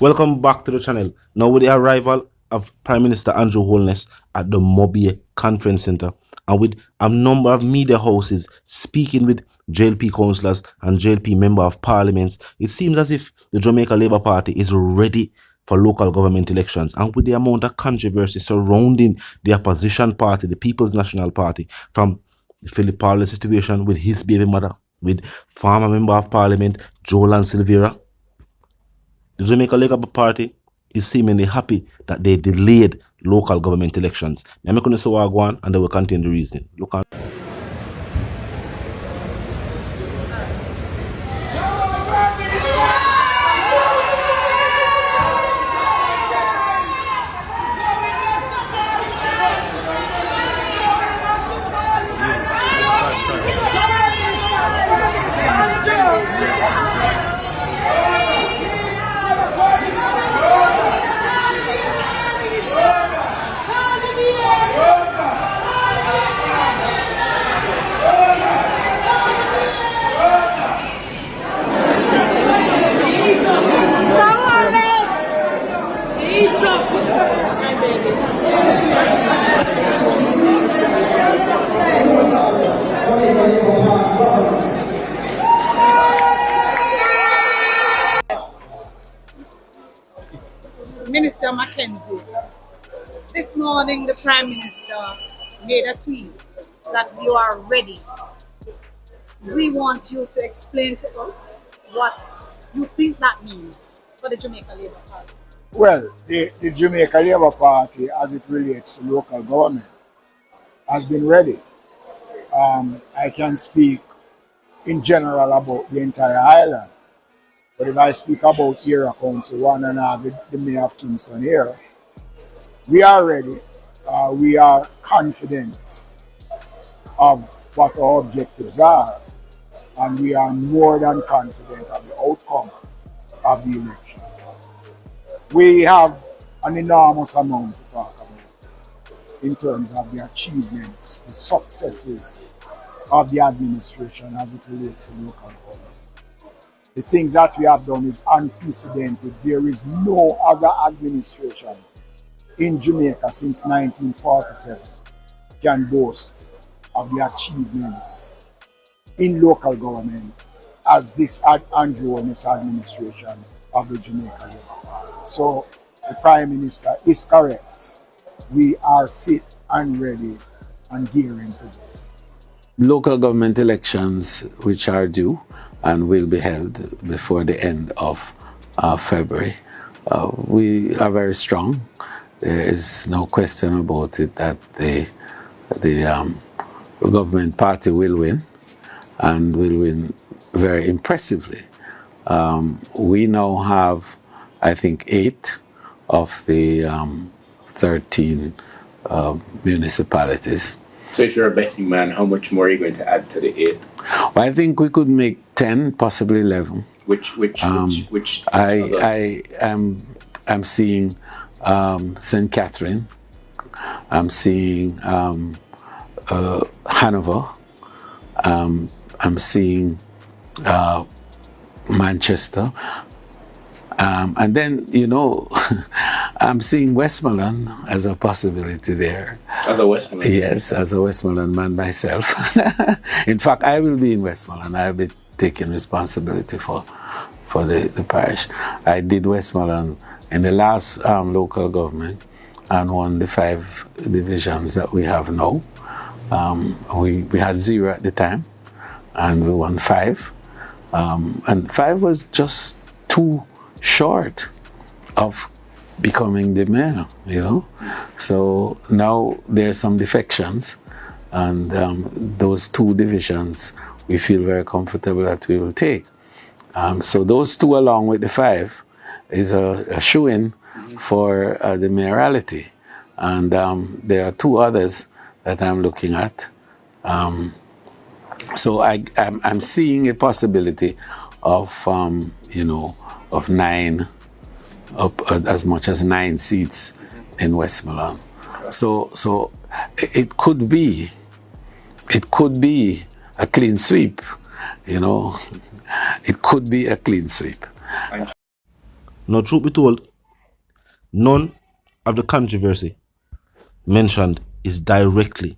Welcome back to the channel. Now with the arrival of Prime Minister Andrew Holness at the Mobile Conference Centre and with a number of media houses speaking with JLP councillors and JLP Member of Parliaments, it seems as if the Jamaica Labour Party is ready for local government elections. And with the amount of controversy surrounding the opposition party, the People's National Party, from the Philip Powell situation with his baby mother, with former Member of Parliament Jolan Silvera, the Jamaica Labour Party is seemingly happy that they delayed local government elections. I'm going to say what I go on and they will contain the reason. Look on. Minister Mackenzie, this morning the Prime Minister made a tweet that you are ready. We want you to explain to us what you think that means for the Jamaica Labour Party. Well, the Jamaica Labour Party, as it relates to local government, has been ready. I can speak in general about the entire island, but if I speak about Era Council 1 and I have the Mayor of Kingston here, we are ready. We are confident of what our objectives are, and we are more than confident of the outcome of the elections. We have an enormous amount to talk about in terms of the achievements, the successes of the administration as it relates to local government. The things that we have done is unprecedented. There is no other administration in Jamaica since 1947 can boast of the achievements in local government as this Andrew Holness administration of the Jamaica Labour Party. So the Prime Minister is correct. We are fit and ready and gearing to go. Local government elections, which are due and will be held before the end of February, we are very strong. There is no question about it that the government party will win, and will win very impressively. We now have, I think, 8 of the 13 municipalities. So if you're a betting man, how much more are you going to add to the 8? Well, I think we could make 10, possibly 11. Which I'm seeing St. Catherine. I'm seeing Hanover. I'm seeing Manchester. And then, you know, I'm seeing Westmoreland as a possibility there. As a Westmoreland? Yes, as a Westmoreland man myself. In fact, I will be in Westmoreland. I'll be taking responsibility for the parish. I did Westmoreland in the last local government and won the 5 divisions that we have now. We had 0 at the time, and we won 5. And 5 was just too short of becoming the mayor, you know. So now there are some defections, and those 2 divisions we feel very comfortable that we will take. So those 2 along with the 5 is a shoe-in for the mayoralty. And there are 2 others that I'm looking at. So I'm seeing a possibility of, you know, of 9, up as much as 9 seats in Westmoreland. So it could be a clean sweep, you know. It could be a clean sweep. Now, truth be told, none of the controversy mentioned is directly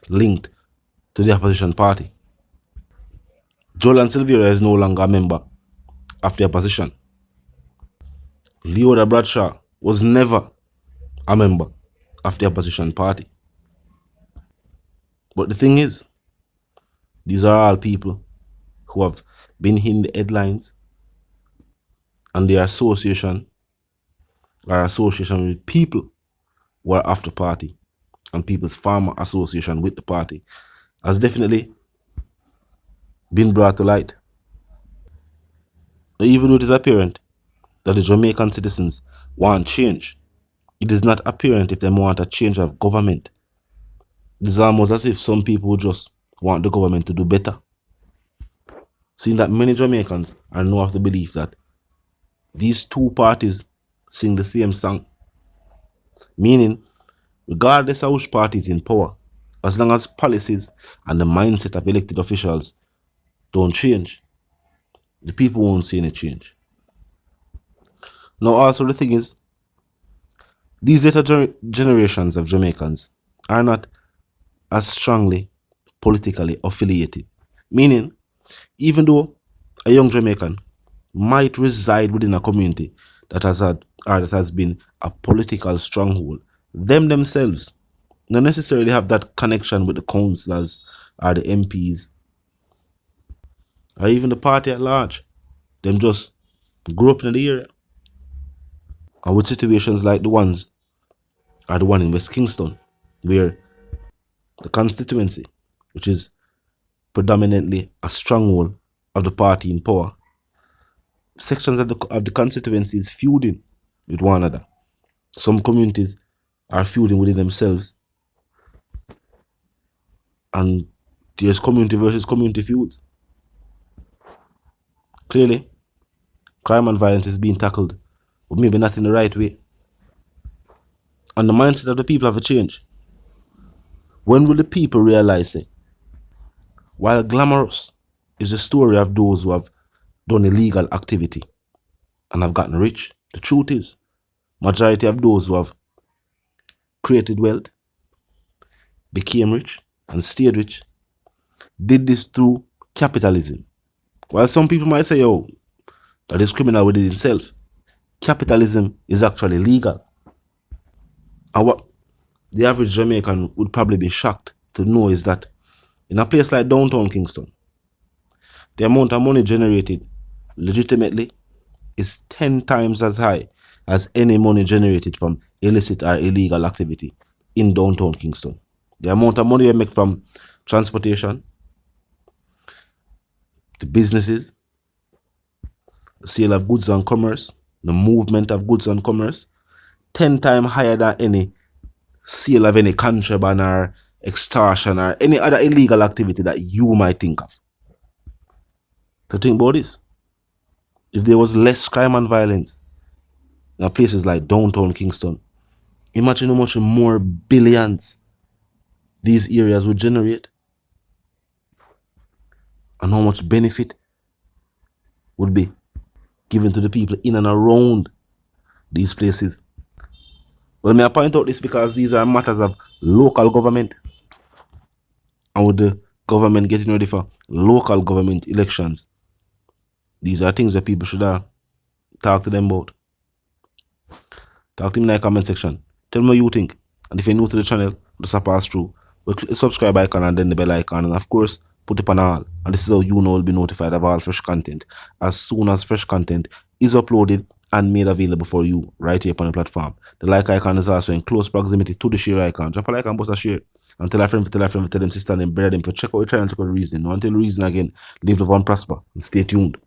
linked to the opposition party. Jolan Silvera is no longer a member of the opposition. Leoda Bradshaw was never a member of the opposition party. But the thing is, these are all people who have been in the headlines, and their association with people who are after party and people's farmer association with the party has definitely been brought to light. Even though it is apparent that the Jamaican citizens want change, it is not apparent if they want a change of government. It is almost as if some people just want the government to do better. Seeing that many Jamaicans are now of the belief that these two parties sing the same song. Meaning, regardless of which party is in power, as long as policies and the mindset of elected officials don't change, the people won't see any change. Now, also the thing is, these later generations of Jamaicans are not as strongly politically affiliated. Meaning, even though a young Jamaican might reside within a community that has been a political stronghold, themselves don't necessarily have that connection with the councillors or the MPs or even the party at large. Them just grew up in the area. And with situations like the one in West Kingston, where the constituency, which is predominantly a stronghold of the party in power, sections of the constituency is feuding with one another. Some communities are feuding within themselves, and there's community versus community feuds. Clearly, crime and violence is being tackled, but maybe not in the right way. And the mindset of the people have to change. When will the people realize it? While glamorous is the story of those who have done illegal activity and have gotten rich, the truth is, majority of those who have created wealth, became rich, and stayed rich, did this through capitalism. While some people might say, oh, that is criminal within itself, capitalism is actually legal. And what the average Jamaican would probably be shocked to know is that in a place like downtown Kingston, the amount of money generated legitimately is 10 times as high as any money generated from illicit or illegal activity in downtown Kingston. The amount of money you make from transportation, the businesses, the sale of goods and commerce, the movement of goods and commerce, 10 times higher than any sale of any contraband or extortion or any other illegal activity that you might think of. So think about this. If there was less crime and violence in places like downtown Kingston, imagine how much more billions these areas would generate and how much benefit would be given to the people in and around these places. Well, may I point out this because these are matters of local government, and with the government getting ready for local government elections, these are things that people should talk to them about. Talk to me in the comment section. Tell me what you think. And if you're new to the channel, just pass through. Click the subscribe icon and then the bell icon. And of course, put it on all. And this is how you know will be notified of all fresh content as soon as fresh content is uploaded and made available for you right here upon the platform. The like icon is also in close proximity to the share icon. Drop a like and post a share. And tell a friend, tell them, sister, and brother them to check out the channel and check out the reason. Until the reason again, live, love, and prosper. And stay tuned.